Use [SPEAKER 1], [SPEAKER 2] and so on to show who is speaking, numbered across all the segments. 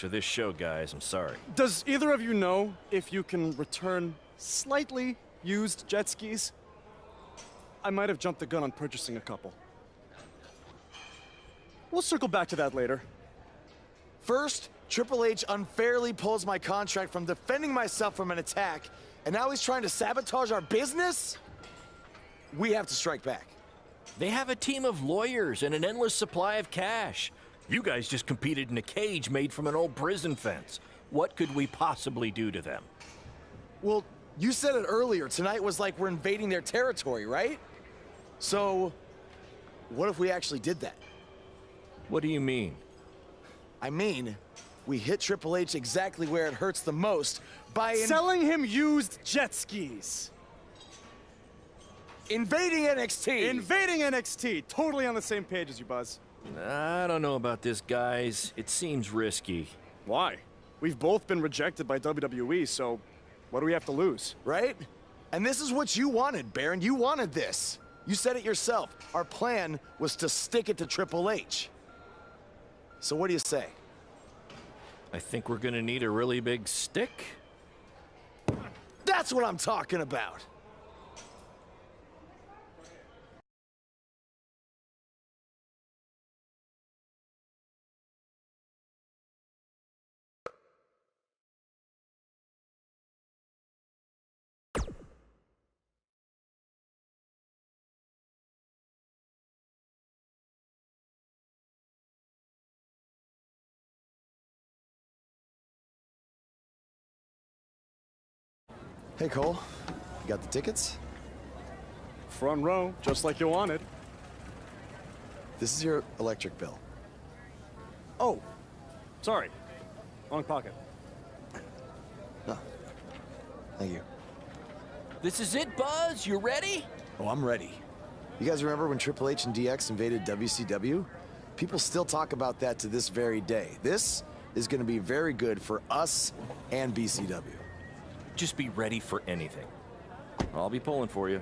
[SPEAKER 1] for this show, guys. I'm sorry.
[SPEAKER 2] Does either of you know if you can return slightly used jet skis? I might have jumped the gun on purchasing a couple. We'll circle back to that later.
[SPEAKER 3] First, Triple H unfairly pulls my contract from defending myself from an attack, and now he's trying to sabotage our business? We have to strike back.
[SPEAKER 1] They have a team of lawyers and an endless supply of cash. You guys just competed in a cage made from an old prison fence. What could we possibly do to them?
[SPEAKER 3] Well, you said it earlier. Tonight was like we're invading their territory, right? So, what if we actually did that?
[SPEAKER 1] What do you mean?
[SPEAKER 3] I mean, we hit Triple H exactly where it hurts the most by
[SPEAKER 2] Selling him used jet skis.
[SPEAKER 3] invading NXT.
[SPEAKER 2] Invading NXT. Totally on the same page as you, Buzz.
[SPEAKER 1] I don't know about this, guys. It seems risky.
[SPEAKER 2] Why? We've both been rejected by WWE, so what do we have to lose?
[SPEAKER 3] Right? And this is what you wanted, Baron. You wanted this. You said it yourself. Our plan was to stick it to Triple H. So what do you say?
[SPEAKER 1] I think we're gonna need a really big stick.
[SPEAKER 3] That's what I'm talking about. Hey, Cole. You got the tickets?
[SPEAKER 2] Front row, just like you wanted.
[SPEAKER 3] This is your electric bill.
[SPEAKER 2] Oh, sorry. Wrong pocket.
[SPEAKER 3] Oh, thank you.
[SPEAKER 1] This is it, Buzz. You ready?
[SPEAKER 3] Oh, I'm ready. You guys remember when Triple H and DX invaded WCW? People still talk about that to this very day. This is going to be very good for us and BCW.
[SPEAKER 1] Just be ready for anything. I'll be pulling for you.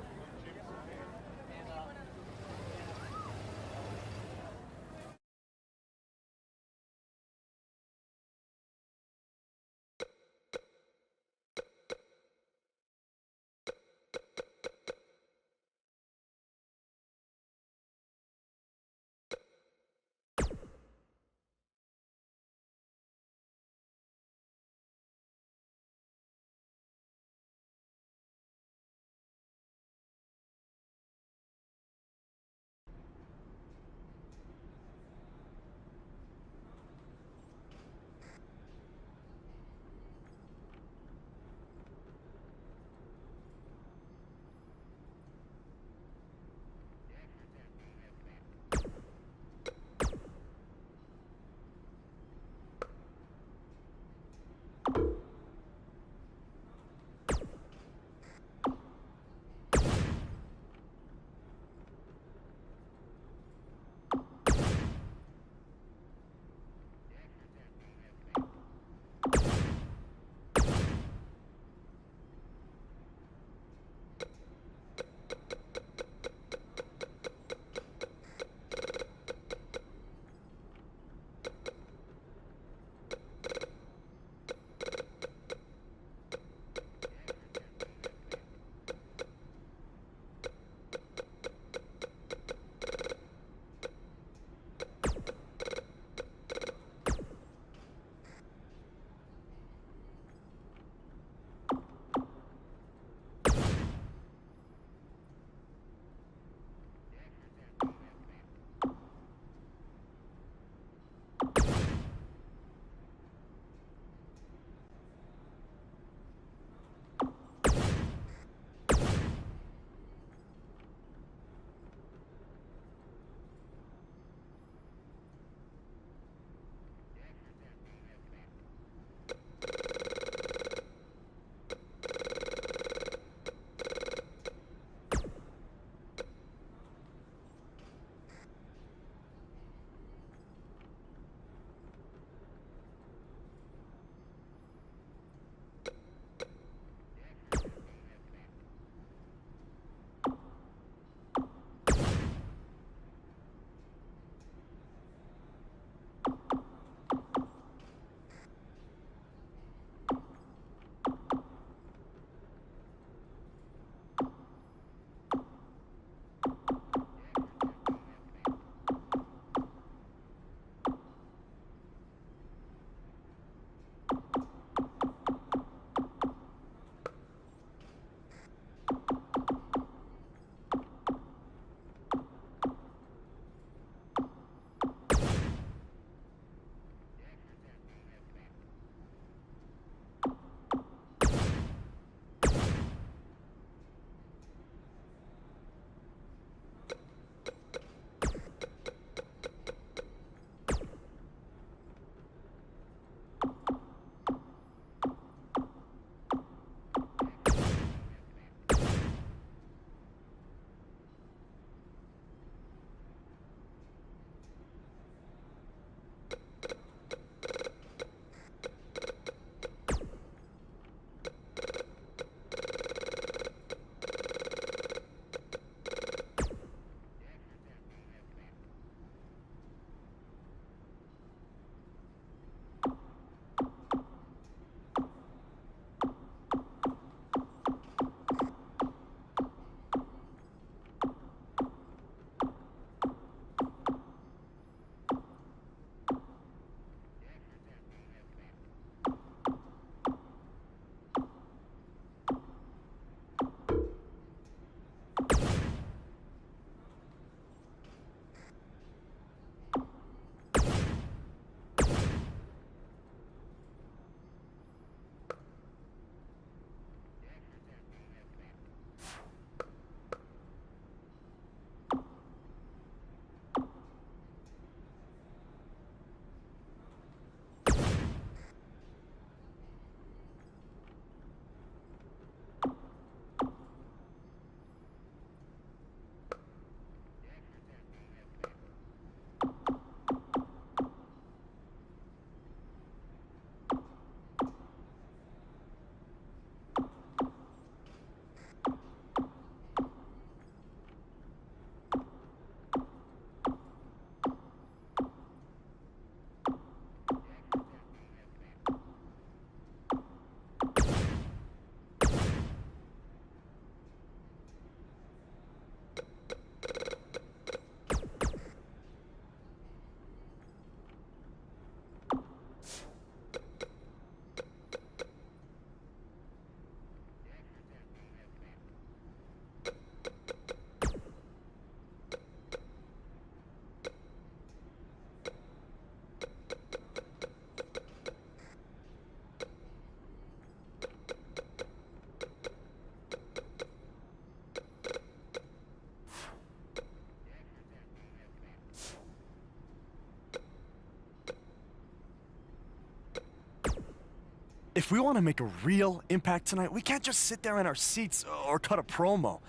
[SPEAKER 2] If we want to make a real impact tonight, we can't just sit there in our seats or cut a promo.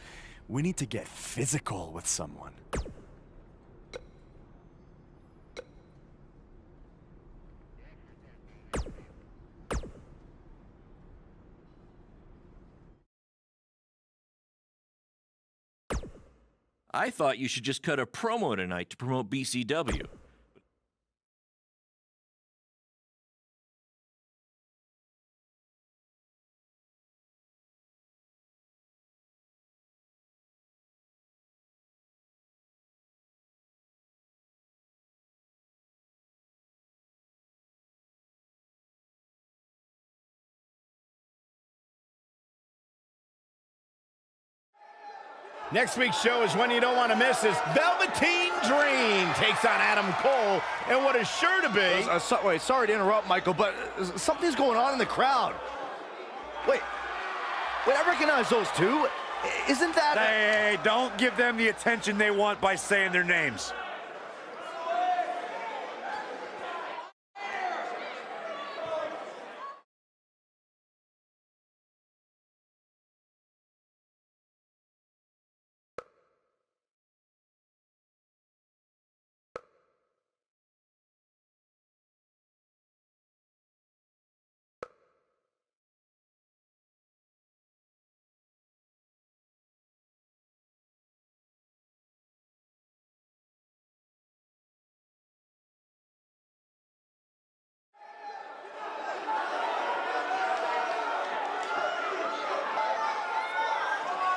[SPEAKER 2] We need to get physical with someone.
[SPEAKER 1] I thought you should just cut a promo tonight to promote BCW.
[SPEAKER 4] Next week's show is one you don't want to miss as Velveteen Dream takes on Adam Cole and what is sure to be...
[SPEAKER 5] Wait, sorry to interrupt, Michael, but something's going on in the crowd. Wait, I recognize those two. Isn't that...
[SPEAKER 6] Hey, don't give them the attention they want by saying their names.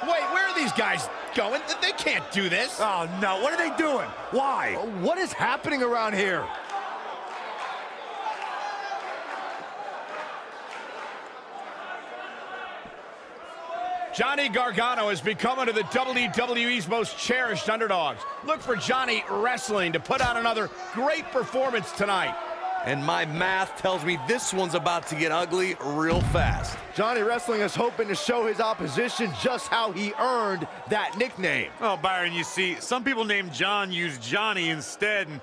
[SPEAKER 4] Wait, where are these guys going? They can't do this.
[SPEAKER 6] Oh, no. What are they doing? Why?
[SPEAKER 5] What is happening around here?
[SPEAKER 4] Johnny Gargano has become one of the WWE's most cherished underdogs. Look for Johnny Wrestling to put on another great performance tonight.
[SPEAKER 5] And my math tells me this one's about to get ugly real fast. Johnny Wrestling is hoping to show his opposition just how he earned that nickname.
[SPEAKER 6] Oh, Byron, you see, some people named John use Johnny instead, and...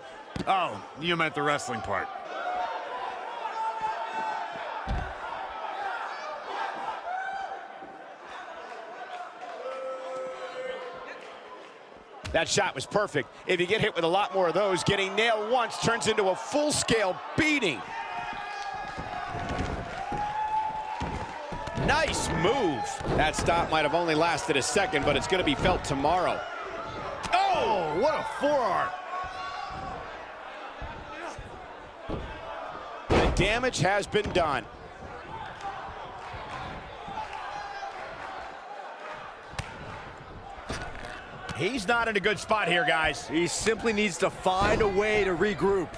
[SPEAKER 6] Oh, you meant the wrestling part.
[SPEAKER 4] That shot was perfect. If you get hit with a lot more of those, getting nailed once turns into a full-scale beating. Nice move. That stop might have only lasted a second, but it's going to be felt tomorrow. Oh, what a forearm. The damage has been done. He's not in a good spot here, guys.
[SPEAKER 5] He simply needs to find a way to regroup.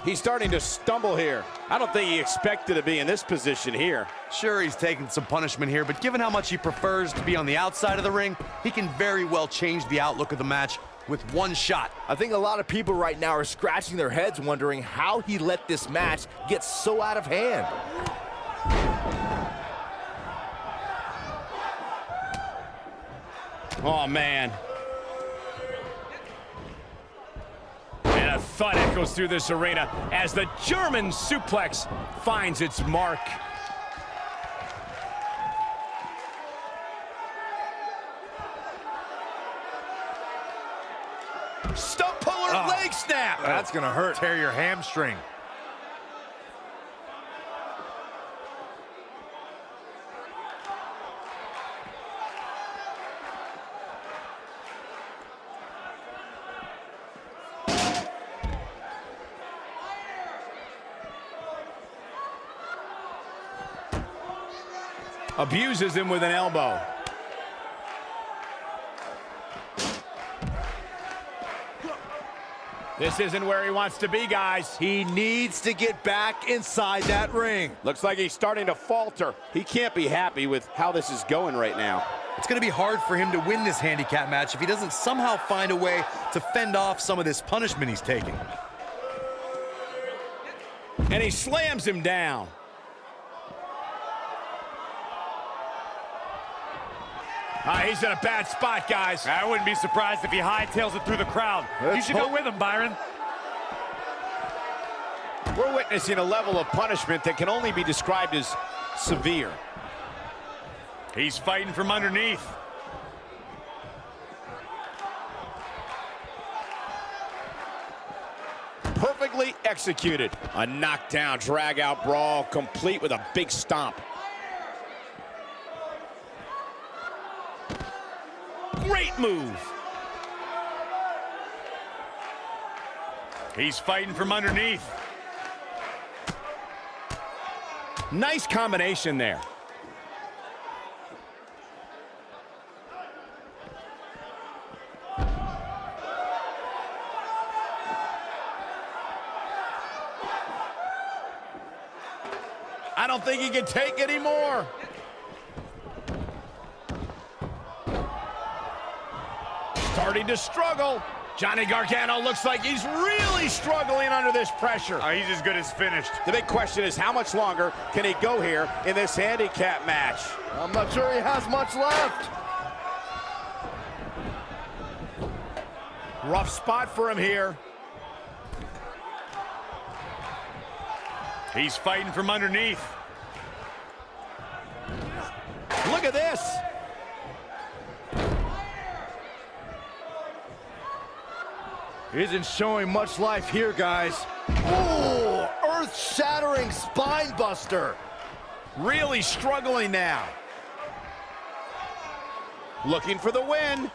[SPEAKER 4] He's starting to stumble here. I don't think he expected to be in this position here.
[SPEAKER 5] Sure, he's taking some punishment here, but given how much he prefers to be on the outside of the ring, he can very well change the outlook of the match with one shot.
[SPEAKER 7] I think a lot of people right now are scratching their heads wondering how he let this match get so out of hand.
[SPEAKER 4] Oh, man. And a thud echoes through this arena as the German suplex finds its mark. Stump puller leg snap.
[SPEAKER 6] That's gonna hurt. Tear your hamstring.
[SPEAKER 4] Abuses him with an elbow. This isn't where he wants to be, guys.
[SPEAKER 5] He needs to get back inside that ring.
[SPEAKER 4] Looks like he's starting to falter. He can't be happy with how this is going right now.
[SPEAKER 5] It's going to be hard for him to win this handicap match if he doesn't somehow find a way to fend off some of this punishment he's taking.
[SPEAKER 4] And he slams him down. He's in a bad spot, guys.
[SPEAKER 6] I wouldn't be surprised if he hightails it through the crowd. You should go with him, Byron.
[SPEAKER 4] We're witnessing a level of punishment that can only be described as severe.
[SPEAKER 6] He's fighting from underneath.
[SPEAKER 4] Perfectly executed. A knockdown, drag-out brawl, complete with a big stomp. Great move.
[SPEAKER 6] He's fighting from underneath.
[SPEAKER 4] Nice combination there. I don't think he can take anymore. Starting to struggle. Johnny Gargano looks like he's really struggling under this pressure.
[SPEAKER 6] He's as good as finished.
[SPEAKER 4] The big question is, how much longer can he go here in this handicap match?
[SPEAKER 5] I'm not sure he has much left.
[SPEAKER 4] Rough spot for him here.
[SPEAKER 6] He's fighting from underneath.
[SPEAKER 4] Look at this.
[SPEAKER 5] Isn't showing much life here, guys. Oh, earth-shattering spine buster.
[SPEAKER 4] Really struggling now. Looking for the win.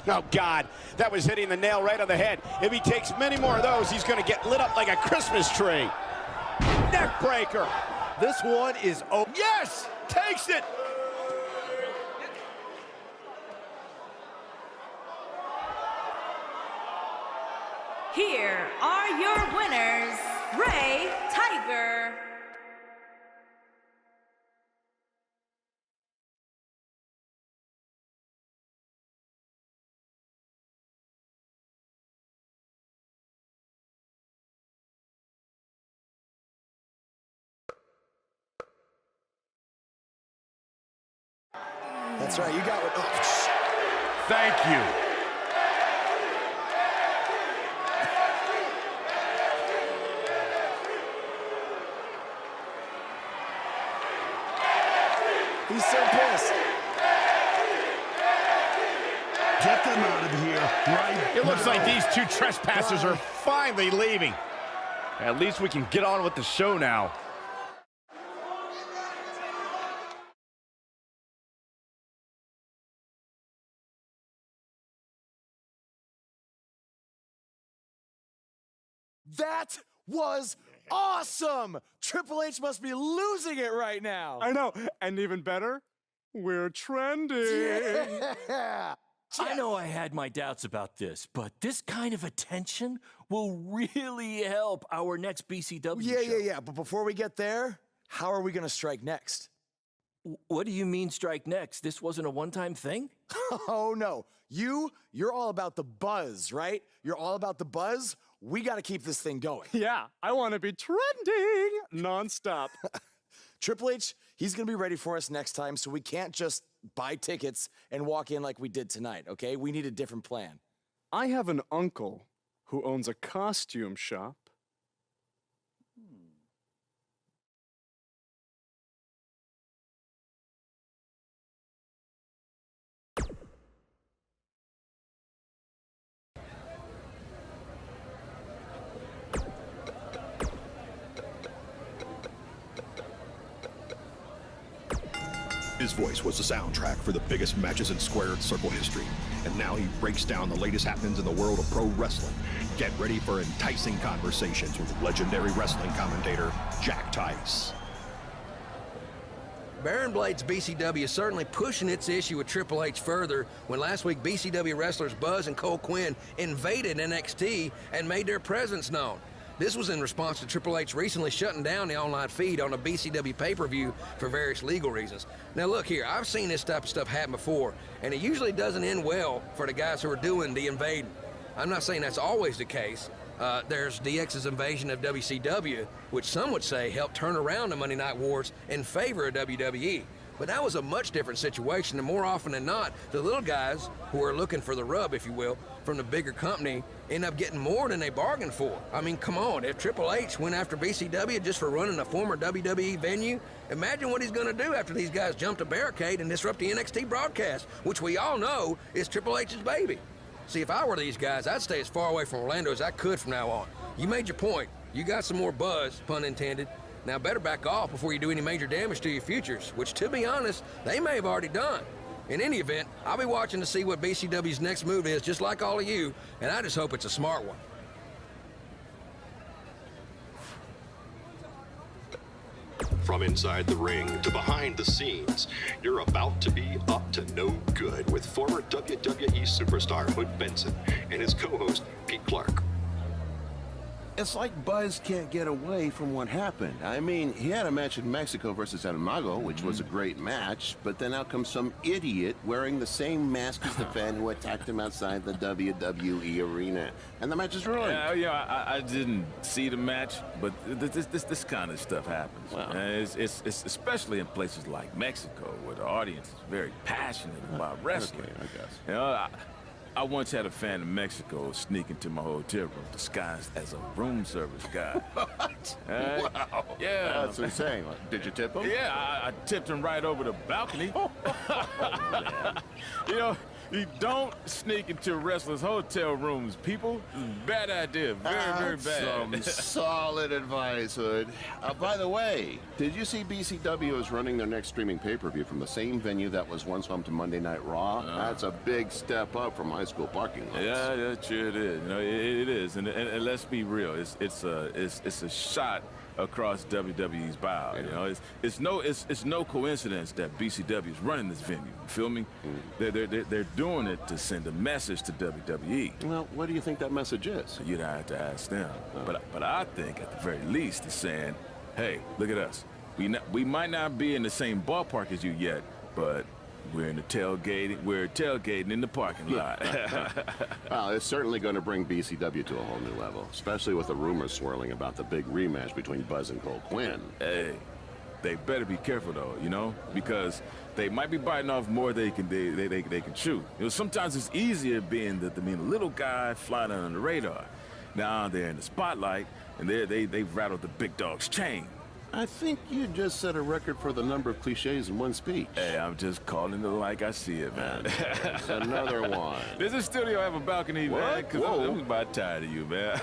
[SPEAKER 4] Oh, God, that was hitting the nail right on the head. If he takes many more of those, he's going to get lit up like a Christmas tree. Neck breaker.
[SPEAKER 5] This one is over.
[SPEAKER 4] Yes, takes it.
[SPEAKER 8] Here are your winners, Ray Tiger.
[SPEAKER 3] That's right, you got it. Oh,
[SPEAKER 6] Thank you.
[SPEAKER 3] he's so pissed.
[SPEAKER 9] Get them out of here right
[SPEAKER 4] It looks
[SPEAKER 9] now.
[SPEAKER 4] like these two trespassers are finally leaving.
[SPEAKER 5] At least we can get on with the show now.
[SPEAKER 3] That was awesome! Triple H must be losing it right now.
[SPEAKER 2] I know, and even better, we're trending.
[SPEAKER 3] Yeah.
[SPEAKER 1] I know I had my doubts about this, but this kind of attention will really help our next BCW show.
[SPEAKER 3] Yeah. But before we get there, how are we going to strike next?
[SPEAKER 1] What do you mean strike next? This wasn't a one-time thing?
[SPEAKER 3] Oh, no. You're all about the buzz, right? You're all about the buzz. We got to keep this thing going.
[SPEAKER 2] Yeah, I want to be trending nonstop.
[SPEAKER 3] Triple H, he's going to be ready for us next time, so we can't just buy tickets and walk in like we did tonight, okay? We need a different plan.
[SPEAKER 2] I have an uncle who owns a costume shop.
[SPEAKER 9] His voice was the soundtrack for the biggest matches in squared circle history. And now he breaks down the latest happenings in the world of pro wrestling. Get ready for enticing conversations with legendary wrestling commentator Jack Tice.
[SPEAKER 10] Baron Blade's BCW is certainly pushing its issue with Triple H further when last week BCW wrestlers Buzz and Cole Quinn invaded NXT and made their presence known. This was in response to Triple H recently shutting down the online feed on a BCW pay-per-view for various legal reasons. Now look here, I've seen this type of stuff happen before, and it usually doesn't end well for the guys who are doing the invading. I'm not saying that's always the case. There's DX's invasion of WCW, which some would say helped turn around the Monday Night Wars in favor of WWE. But that was a much different situation, and more often than not, the little guys who are looking for the rub, if you will, from the bigger company end up getting more than they bargained for. I mean, come on, if Triple H went after BCW just for running a former WWE venue, imagine what he's gonna do after these guys jump the barricade and disrupt the NXT broadcast, which we all know is Triple H's baby. See, if I were these guys, I'd stay as far away from Orlando as I could from now on. You made your point. You got some more buzz, pun intended. Now better back off before you do any major damage to your futures, which, to be honest, they may have already done. In any event, I'll be watching to see what BCW's next move is, just like all of you, and I just hope it's a smart one.
[SPEAKER 9] From inside the ring to behind the scenes, you're about to be up to no good with former WWE superstar Hood Benson and his co-host Pete Clark.
[SPEAKER 11] It's like Buzz can't get away from what happened. I mean, he had a match in Mexico versus El Mago, which was a great match, but then out comes some idiot wearing the same mask as the fan who attacked him outside the WWE arena. And the match is ruined.
[SPEAKER 12] Yeah, I didn't see the match, but this kind of stuff happens.
[SPEAKER 11] Wow.
[SPEAKER 12] It's especially in places like Mexico, where the audience is very passionate about wrestling.
[SPEAKER 11] Okay, I guess.
[SPEAKER 12] You know, I once had a fan in Mexico sneak into my hotel room disguised as a room service guy.
[SPEAKER 11] What?
[SPEAKER 12] Wow. Yeah.
[SPEAKER 11] That's insane. Did you tip him?
[SPEAKER 12] Yeah, I tipped him right over the balcony. You know, you don't sneak into wrestlers' hotel rooms, people. Bad idea. Very bad.
[SPEAKER 11] Some solid advice, Hood. By the way, did you see BCW is running their next streaming pay-per-view from the same venue that was once home to Monday Night Raw? That's a big step up from high school parking lots.
[SPEAKER 12] Yeah, sure it is. You know, it is, and let's be real. It's a shot across WWE's bow. You know, it's no coincidence that BCW is running this venue. You feel me? They're doing it to send a message to WWE.
[SPEAKER 11] Well, what do you think that message is?
[SPEAKER 12] You'd have to ask them. But I think at the very least it's saying, hey, look at us. We might not be in the same ballpark as you yet, but we're tailgating in the parking lot.
[SPEAKER 11] Well, it's certainly going to bring BCW to a whole new level, especially with the rumors swirling about the big rematch between Buzz and Cole Quinn.
[SPEAKER 12] Hey, they better be careful though, you know, because they might be biting off more they can chew. You know, sometimes it's easier being the little guy flying under the radar. Now they're in the spotlight, and they've rattled the big dog's chain.
[SPEAKER 11] I think you just set a record for the number of cliches in one speech.
[SPEAKER 12] Hey, I'm just calling it like I see it, man.
[SPEAKER 11] Another one.
[SPEAKER 12] Does this studio have a balcony, man? Because I'm about tired of you, man.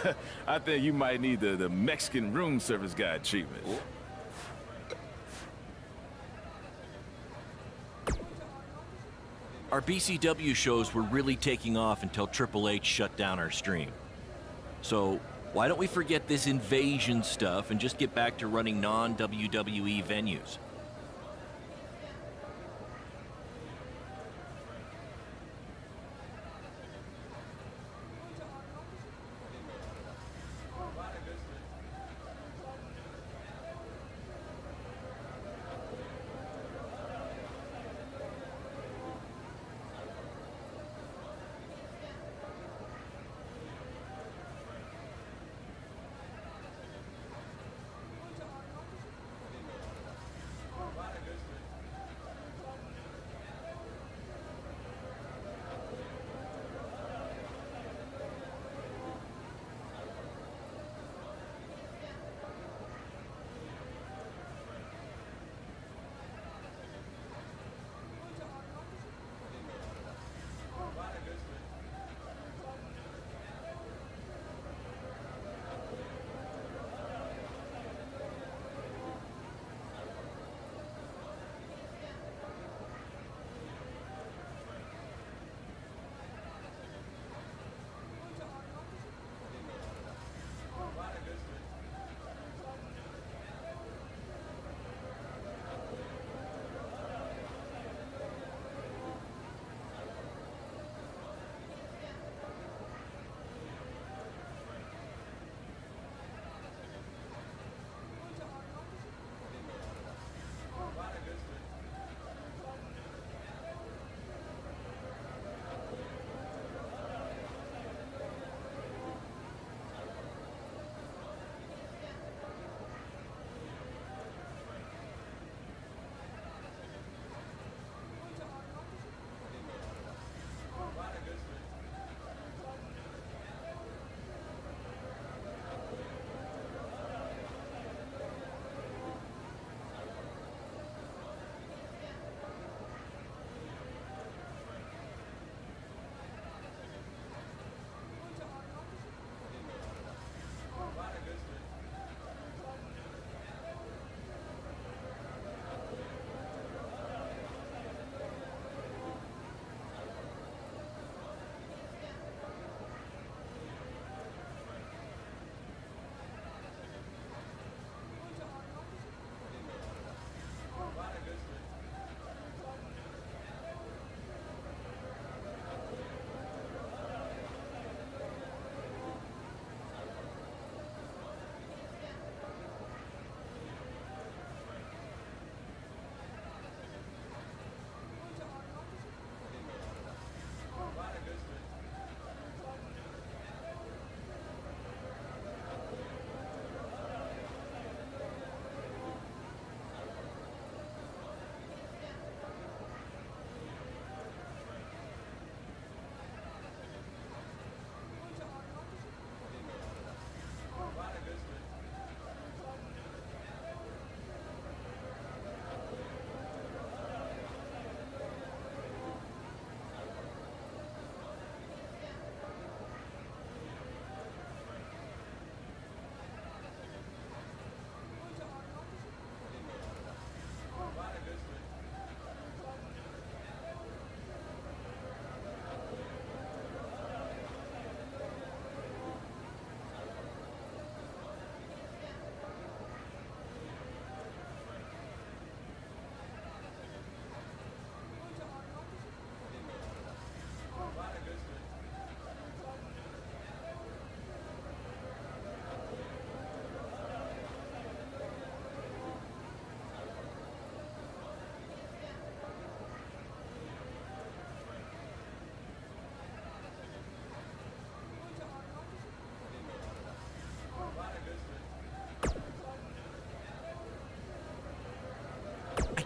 [SPEAKER 12] I think you might need the Mexican room service guy treatment.
[SPEAKER 1] Our BCW shows were really taking off until Triple H shut down our stream. So why don't we forget this invasion stuff and just get back to running non-WWE venues?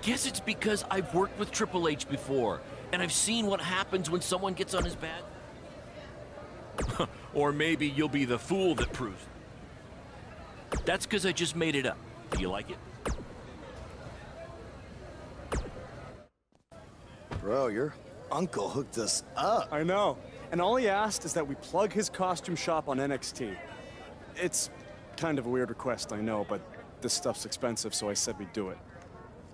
[SPEAKER 1] guess it's because I've worked with Triple H before, and I've seen what happens when someone gets on his bad. Or maybe you'll be the fool that proves it. That's because I just made it up. Do you like it?
[SPEAKER 3] Bro, your uncle hooked us up.
[SPEAKER 2] I know. And all he asked is that we plug his costume shop on NXT. It's kind of a weird request, I know, but this stuff's expensive, so I said we'd do it.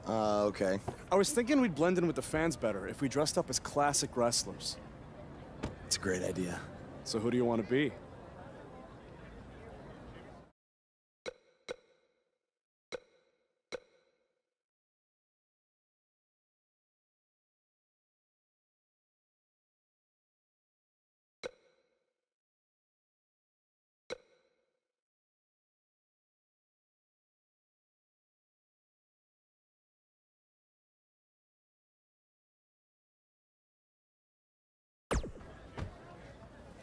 [SPEAKER 3] Okay.
[SPEAKER 2] I was thinking we'd blend in with the fans better if we dressed up as classic wrestlers.
[SPEAKER 3] It's a great idea.
[SPEAKER 2] So who do you want to be?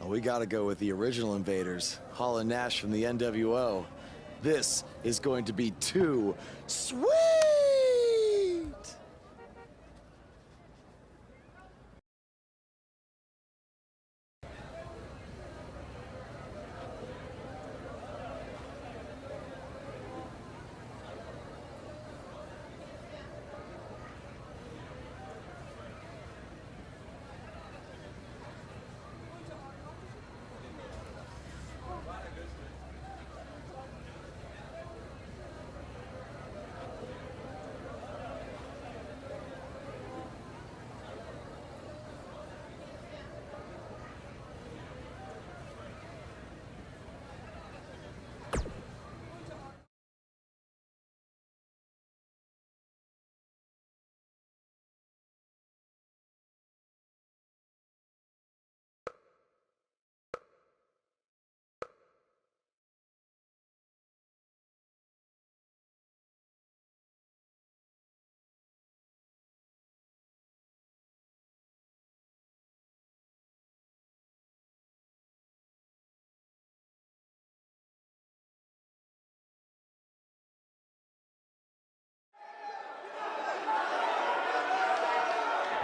[SPEAKER 3] Well, we gotta go with the original invaders, Hall and Nash from the NWO. This is going to be too sweet!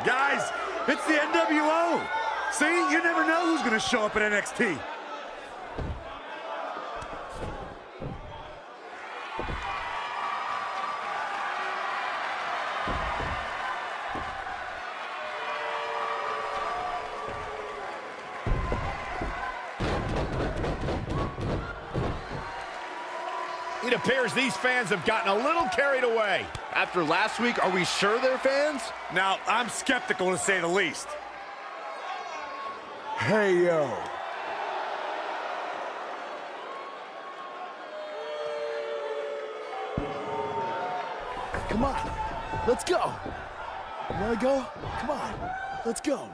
[SPEAKER 6] Guys, it's the NWO. See, you never know who's going to show up at NXT.
[SPEAKER 4] It appears these fans have gotten a little carried away.
[SPEAKER 5] After last week, are we sure they're fans?
[SPEAKER 6] Now, I'm skeptical to say the least.
[SPEAKER 3] Hey, yo. Come on, let's go. You wanna go? Come on, let's go.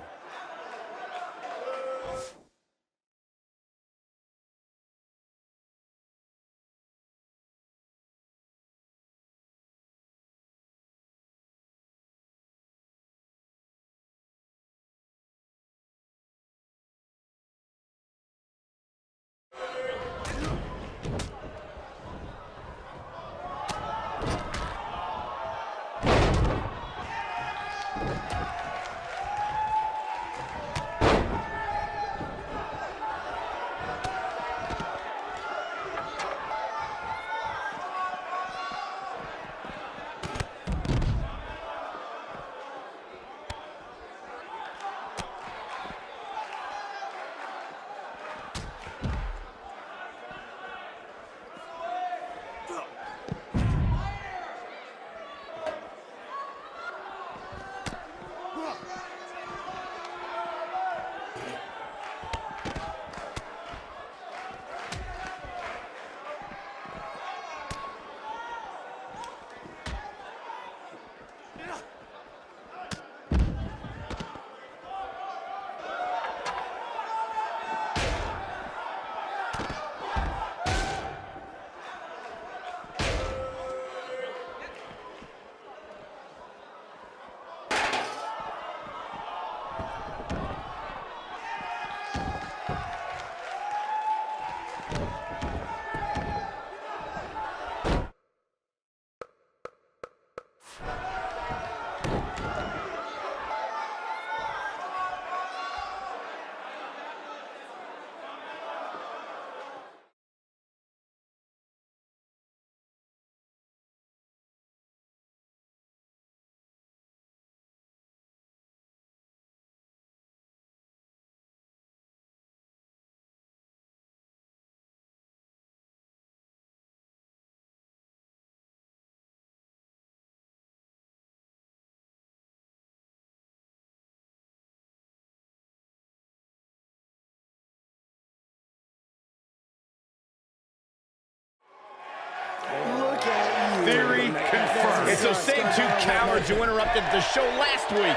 [SPEAKER 4] Theory confirmed. It's those same two cowards who interrupted the show last week.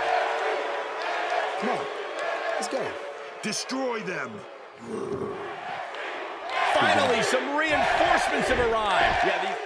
[SPEAKER 3] Come on, let's go.
[SPEAKER 9] Destroy them.
[SPEAKER 4] Finally, some reinforcements have arrived. Yeah, these...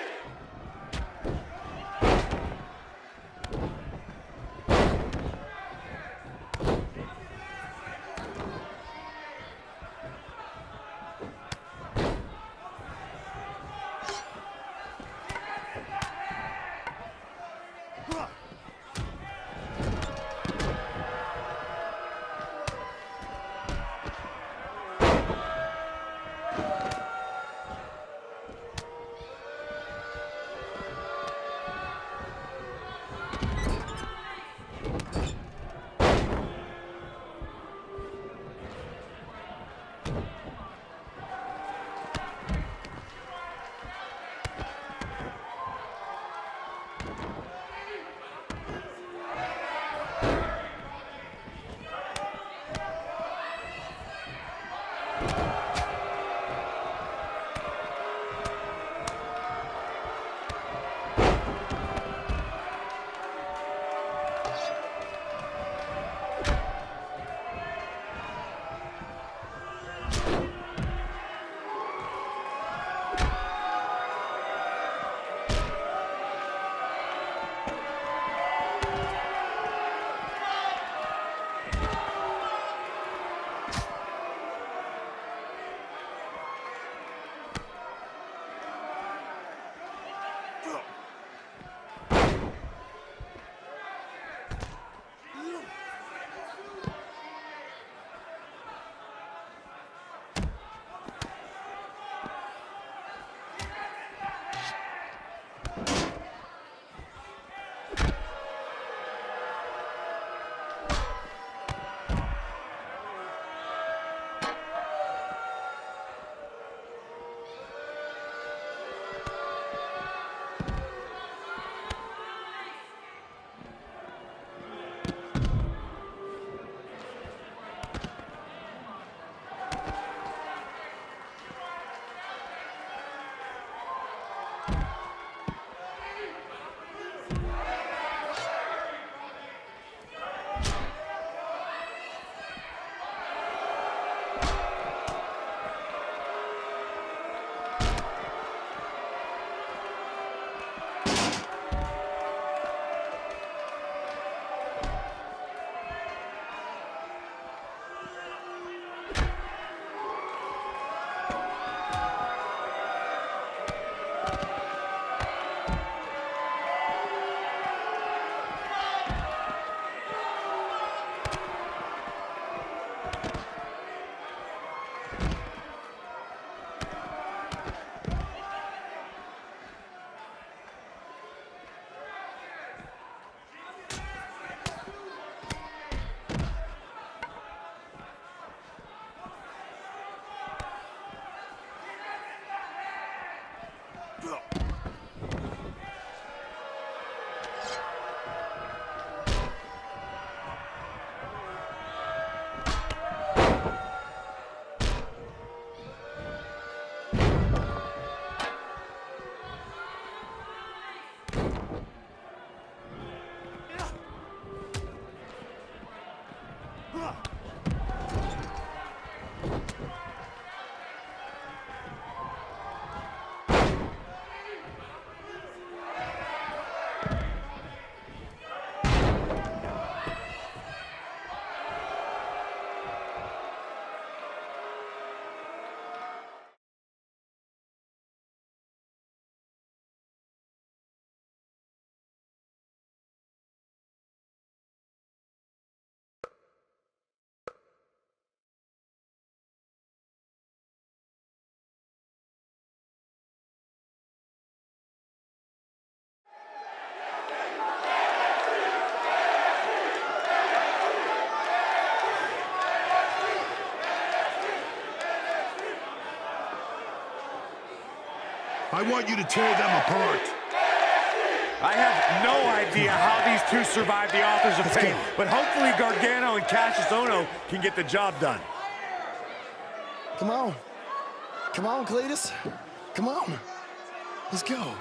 [SPEAKER 9] I want you to tear them apart.
[SPEAKER 6] I have no idea how these two survived the Authors of Pain, but hopefully Gargano and Cassius Ohno can get the job done.
[SPEAKER 3] Come on. Come on, Cletus. Come on. Let's go.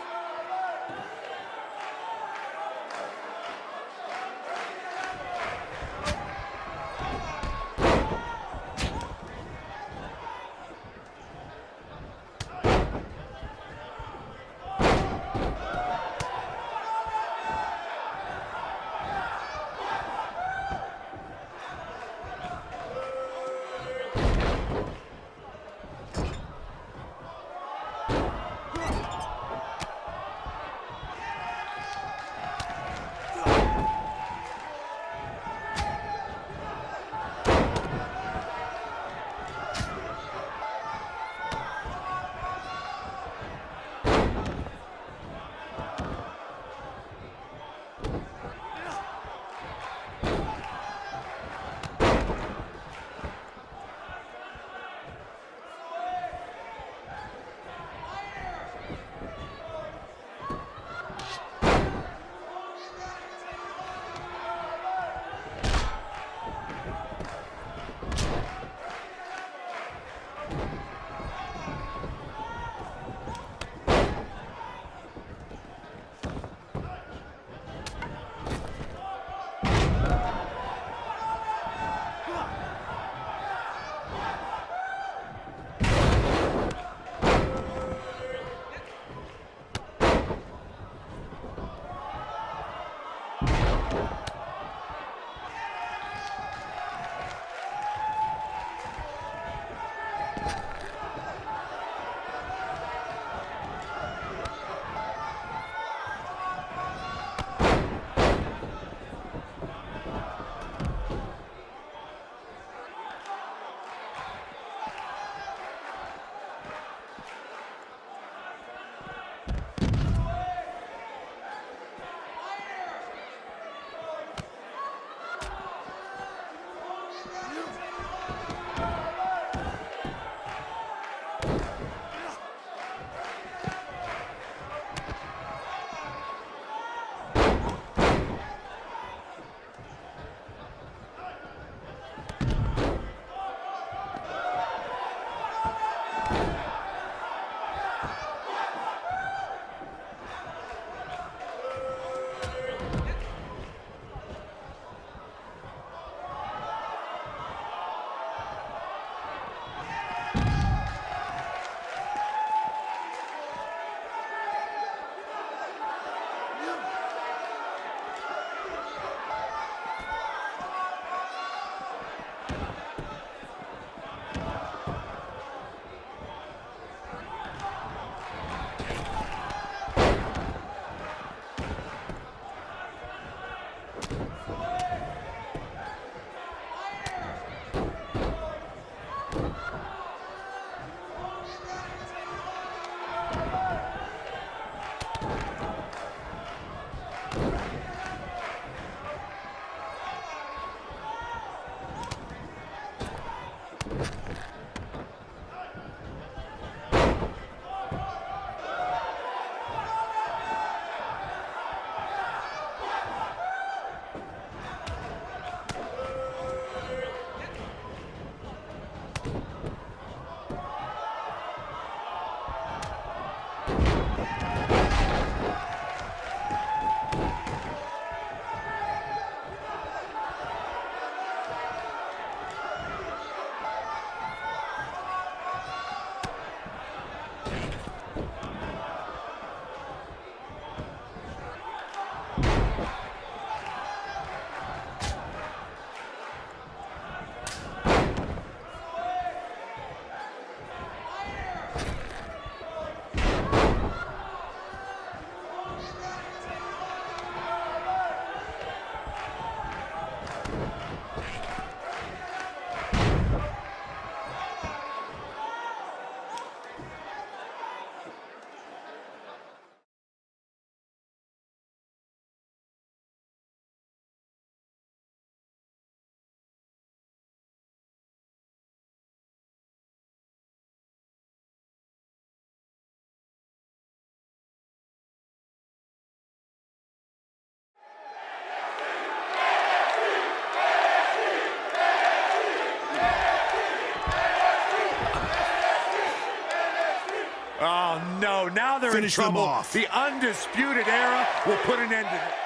[SPEAKER 6] Oh, no. Now they're in trouble. The Undisputed Era will put an end to it.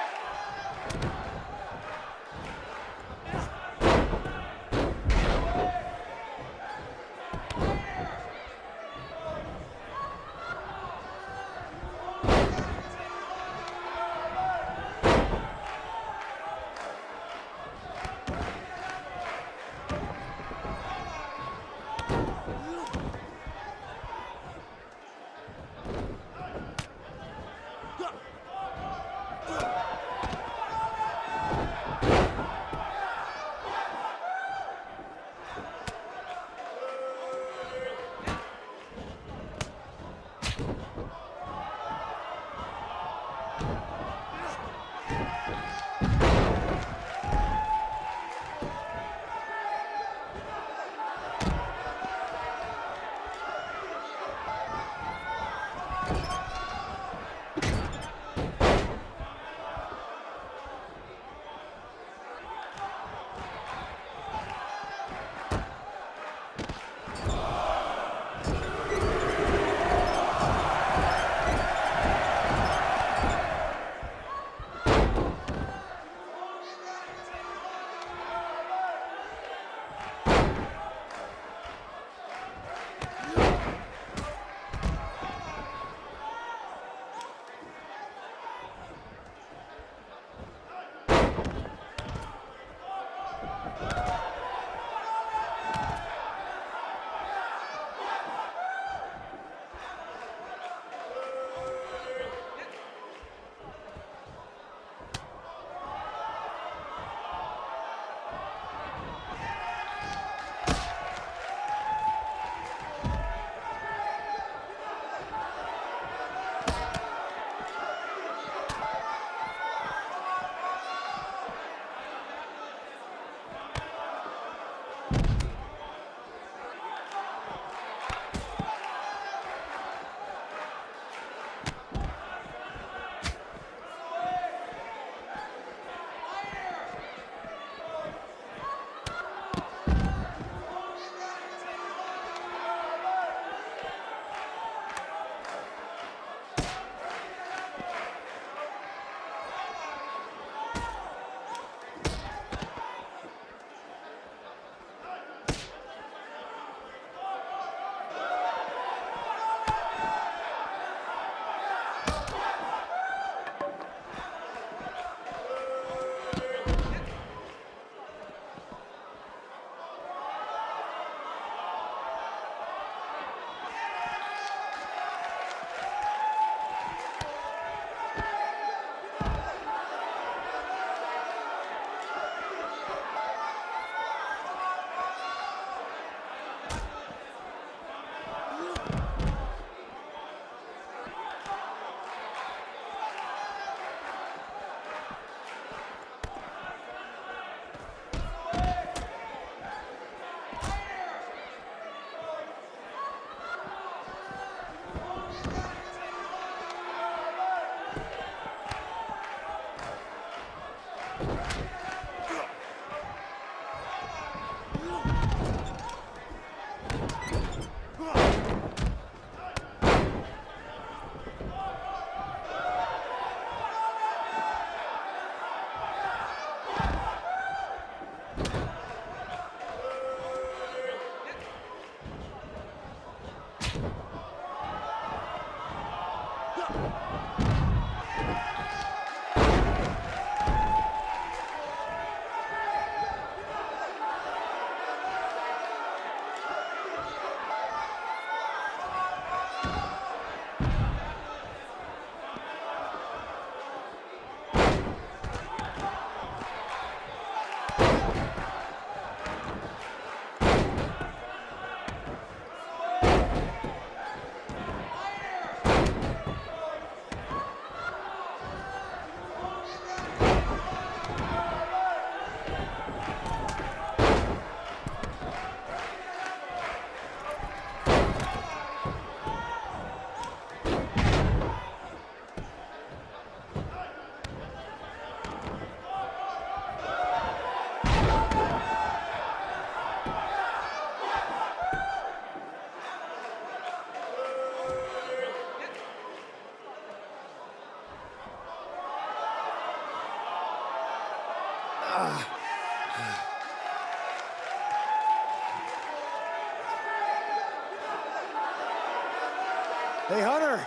[SPEAKER 3] Hey, Hunter.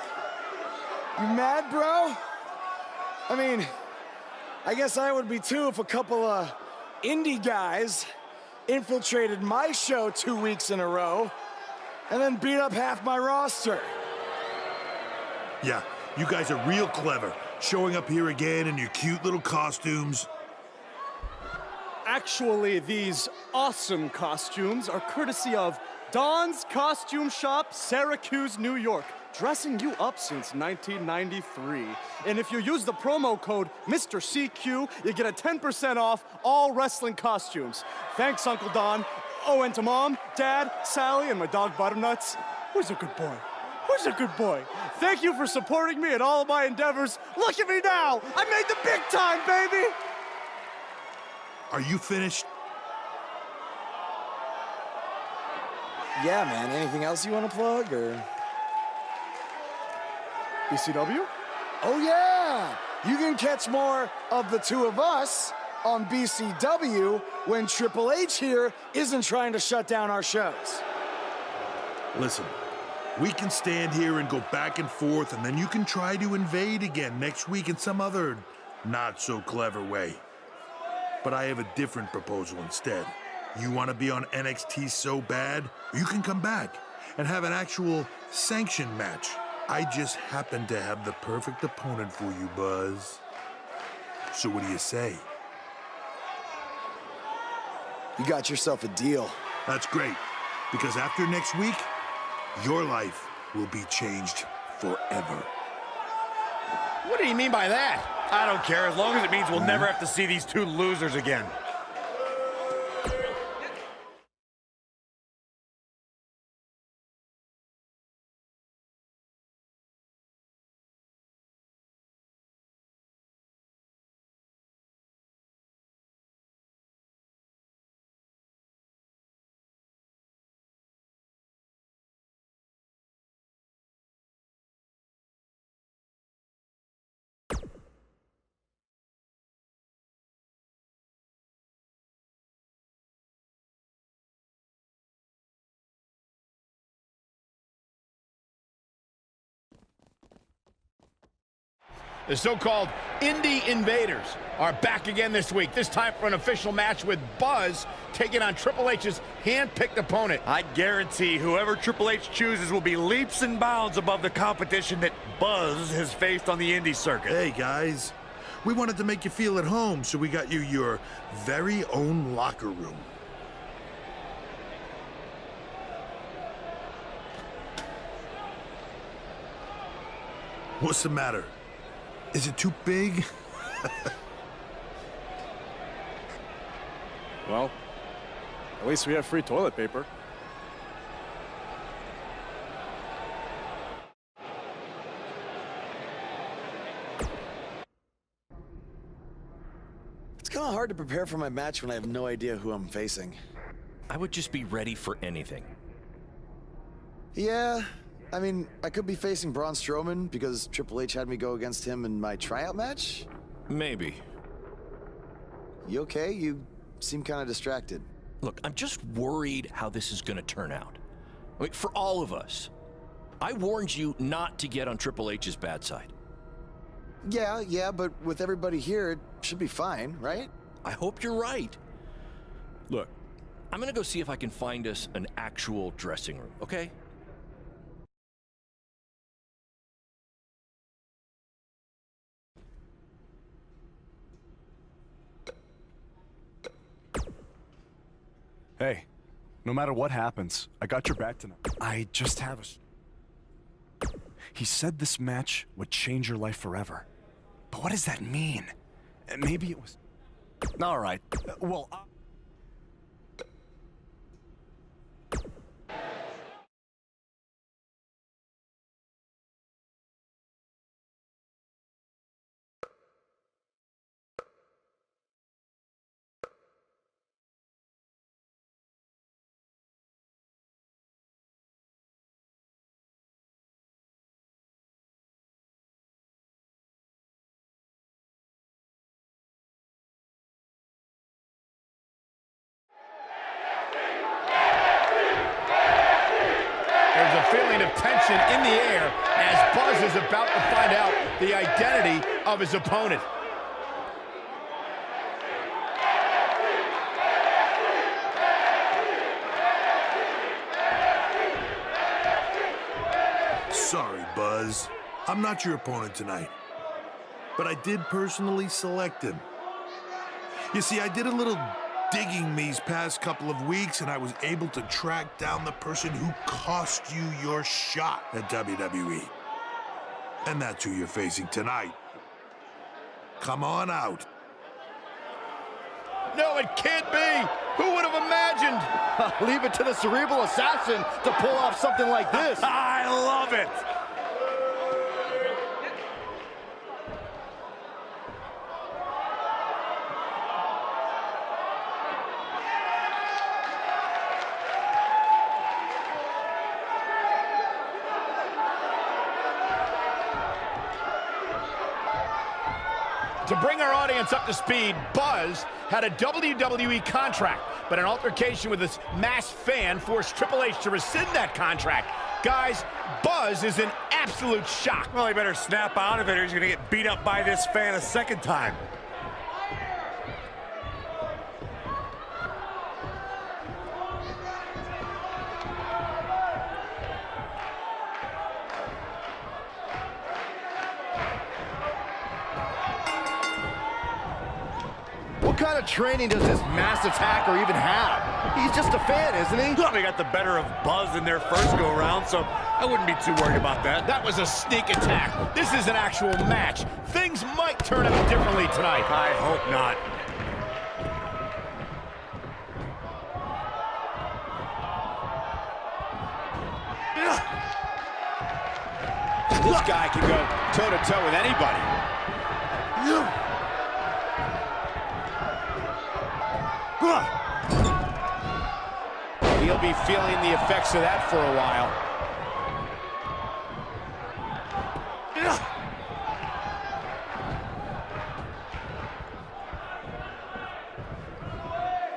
[SPEAKER 3] You mad, bro? I mean, I guess I would be too if a couple of indie guys infiltrated my show 2 weeks in a row and then beat up half my roster.
[SPEAKER 13] Yeah, you guys are real clever, showing up here again in your cute little costumes.
[SPEAKER 2] Actually, these awesome costumes are courtesy of Don's Costume Shop, Syracuse, New York. Dressing you up since 1993. And if you use the promo code Mr. CQ, you get a 10% off all wrestling costumes. Thanks, Uncle Don. Oh, and to Mom, Dad, Sally, and my dog Butternuts. Who's a good boy? Who's a good boy? Thank you for supporting me in all of my endeavors. Look at me now! I made the big time, baby!
[SPEAKER 13] Are you finished?
[SPEAKER 3] Yeah, man. Anything else you want to plug, or?
[SPEAKER 2] BCW?
[SPEAKER 3] Oh, yeah! You can catch more of the two of us on BCW when Triple H here isn't trying to shut down our shows.
[SPEAKER 13] Listen, we can stand here and go back and forth, and then you can try to invade again next week in some other not-so-clever way. But I have a different proposal instead. You want to be on NXT so bad, you can come back and have an actual sanctioned match. I just happen to have the perfect opponent for you, Buzz. So what do you say?
[SPEAKER 3] You got yourself a deal.
[SPEAKER 13] That's great, because after next week, your life will be changed forever.
[SPEAKER 4] What do you mean by that?
[SPEAKER 6] I don't care, as long as it means we'll never have to see these two losers again.
[SPEAKER 4] The so-called Indie Invaders are back again this week, this time for an official match with Buzz taking on Triple H's hand-picked opponent.
[SPEAKER 6] I guarantee whoever Triple H chooses will be leaps and bounds above the competition that Buzz has faced on the indie circuit.
[SPEAKER 13] Hey, guys. We wanted to make you feel at home, so we got you your very own locker room. What's the matter? Is it too big?
[SPEAKER 2] Well, at least we have free toilet paper.
[SPEAKER 3] It's kind of hard to prepare for my match when I have no idea who I'm facing.
[SPEAKER 1] I would just be ready for anything.
[SPEAKER 3] Yeah, I mean, I could be facing Braun Strowman because Triple H had me go against him in my tryout match.
[SPEAKER 1] Maybe.
[SPEAKER 3] You okay? You seem kind of distracted.
[SPEAKER 1] Look, I'm just worried how this is going to turn out. I mean, for all of us. I warned you not to get on Triple H's bad side.
[SPEAKER 3] Yeah, but with everybody here, it should be fine, right?
[SPEAKER 1] I hope you're right. Look, I'm going to go see if I can find us an actual dressing room, okay?
[SPEAKER 2] Hey, no matter what happens, I got your back tonight. I just have a... He said this match would change your life forever. But what does that mean? Maybe it was... All right, well...
[SPEAKER 4] here as Buzz is about to find out the identity of his opponent.
[SPEAKER 13] Sorry, Buzz. I'm not your opponent tonight. But I did personally select him. You see, I did a little digging these past couple of weeks, and I was able to track down the person who cost you your shot at WWE. And that's who you're facing tonight. Come on out.
[SPEAKER 4] No, it can't be. Who would have imagined?
[SPEAKER 5] Leave it to the cerebral assassin to pull off something like this.
[SPEAKER 6] I love it.
[SPEAKER 4] To bring our audience up to speed, Buzz had a WWE contract, but an altercation with this masked fan forced Triple H to rescind that contract. Guys, Buzz is in absolute shock.
[SPEAKER 6] Well, he better snap out of it or he's going to get beat up by this fan a second time.
[SPEAKER 5] What kind of training does this masked attacker even have? He's just a fan, isn't he?
[SPEAKER 6] Well, they got the better of Buzz in their first go-around, so I wouldn't be too worried about that.
[SPEAKER 4] That was a sneak attack. This is an actual match. Things might turn out differently tonight.
[SPEAKER 6] I hope not.
[SPEAKER 4] This guy can go toe-to-toe with anybody. He'll be feeling the effects of that for a while.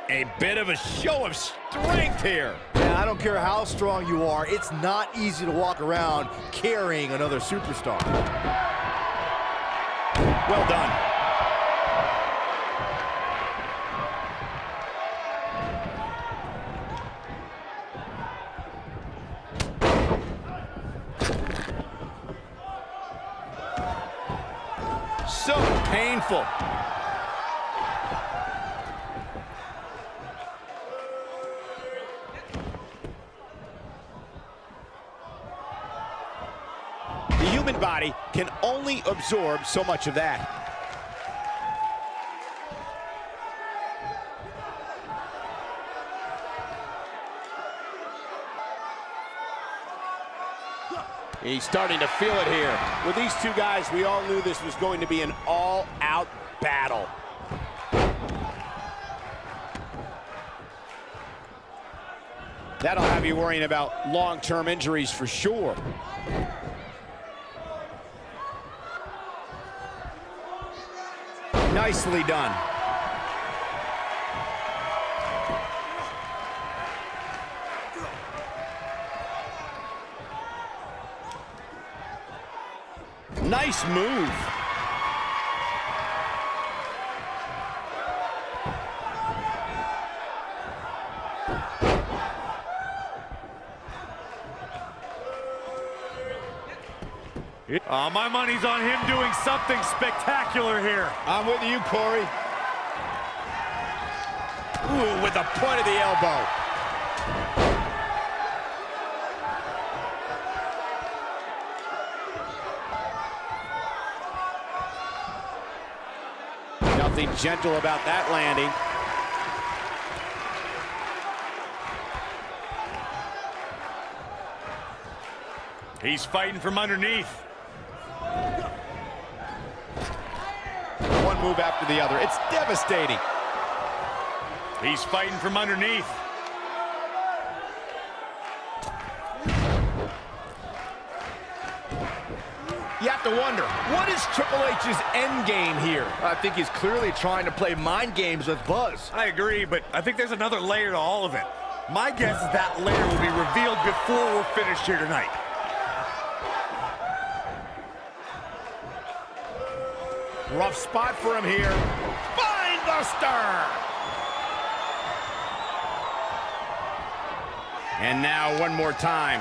[SPEAKER 4] A bit of a show of strength here.
[SPEAKER 5] Man, I don't care how strong you are, it's not easy to walk around carrying another superstar.
[SPEAKER 4] Well done. So painful. The human body can only absorb so much of that. He's starting to feel it here. With these two guys, we all knew this was going to be an all-out battle. That'll have you worrying about long-term injuries for sure. Nicely done. Nice move.
[SPEAKER 6] My money's on him doing something spectacular here.
[SPEAKER 4] I'm with you, Corey. Ooh, with the point of the elbow. Nothing gentle about that landing.
[SPEAKER 6] He's fighting from underneath.
[SPEAKER 4] One move after the other. It's devastating.
[SPEAKER 6] He's fighting from underneath.
[SPEAKER 4] You have to wonder, what is Triple H's end game here?
[SPEAKER 5] I think he's clearly trying to play mind games with Buzz.
[SPEAKER 6] I agree, but I think there's another layer to all of it. My guess is that layer will be revealed before we're finished here tonight.
[SPEAKER 4] Rough spot for him here. Spinebuster! And now one more time.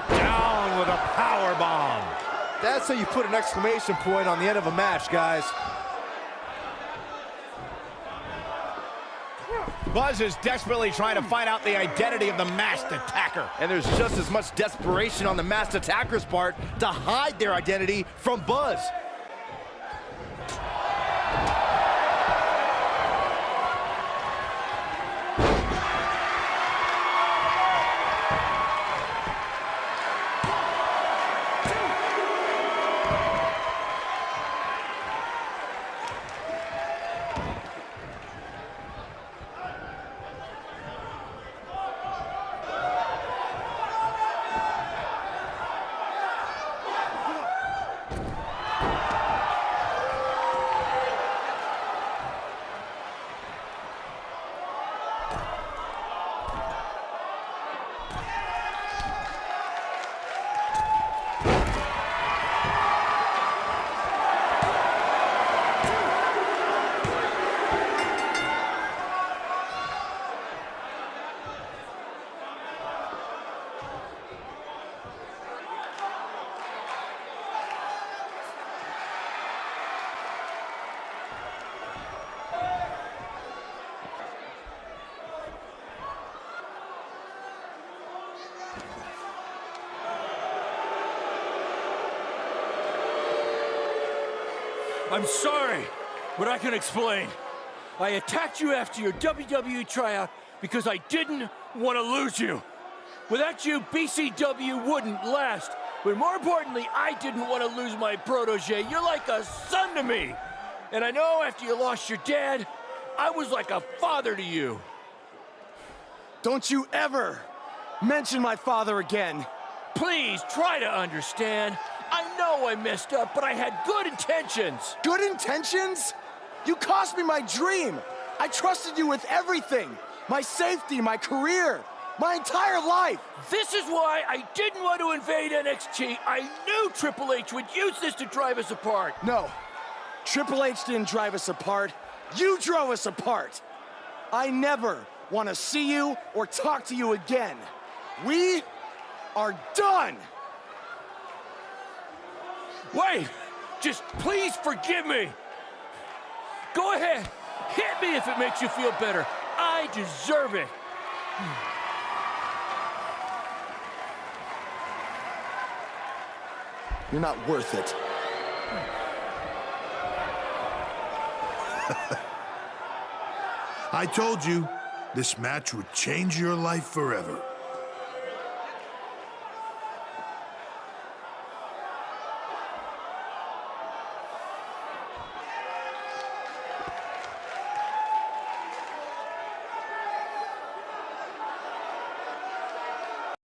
[SPEAKER 4] Down with a power bomb.
[SPEAKER 7] That's how you put an exclamation point on the end of a match, guys.
[SPEAKER 4] Buzz is desperately trying to find out the identity of the masked attacker.
[SPEAKER 7] And there's just as much desperation on the masked attacker's part to hide their identity from Buzz.
[SPEAKER 14] I'm sorry, but I can explain. I attacked you after your WWE tryout because I didn't want to lose you. Without you, BCW wouldn't last. But more importantly, I didn't want to lose my protege. You're like a son to me. And I know after you lost your dad, I was like a father to you.
[SPEAKER 3] Don't you ever mention my father again.
[SPEAKER 14] Please try to understand. I know I messed up, but I had good intentions.
[SPEAKER 3] Good intentions? You cost me my dream. I trusted you with everything. My safety, my career, my entire life.
[SPEAKER 14] This is why I didn't want to invade NXT. I knew Triple H would use this to drive us apart.
[SPEAKER 3] No, Triple H didn't drive us apart. You drove us apart. I never want to see you or talk to you again. We are done.
[SPEAKER 14] Wait, just please forgive me. Go ahead, hit me if it makes you feel better. I deserve it.
[SPEAKER 3] You're not worth it.
[SPEAKER 13] I told you, this match would change your life forever.